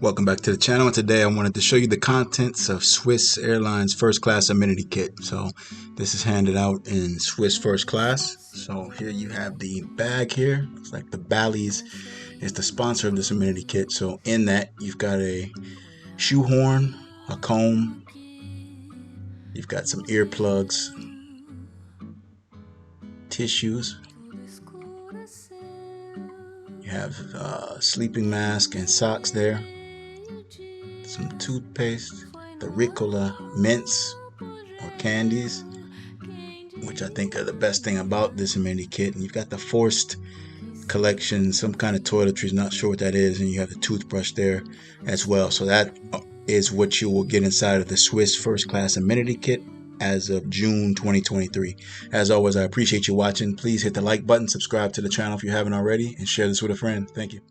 Welcome back to the channel, and today I wanted to show you the contents of Swiss Airlines first class amenity kit. So this is handed out in Swiss first class. So here you have the bag here. It's like the Bally's is the sponsor of this amenity kit. So in that you've got a shoehorn, a comb, you've got some earplugs, tissues, you have a sleeping mask and socks there, some toothpaste, the Ricola mints or candies, which I think are the best thing about this amenity kit. And you've got the Forced collection, some kind of toiletries, not sure what that is, and you have the toothbrush there as well. So that is what you will get inside of the Swiss first class amenity kit as of June 2023. As always, I appreciate you watching. Please hit the like button, subscribe to the channel if you haven't already, and share this with a friend. Thank you.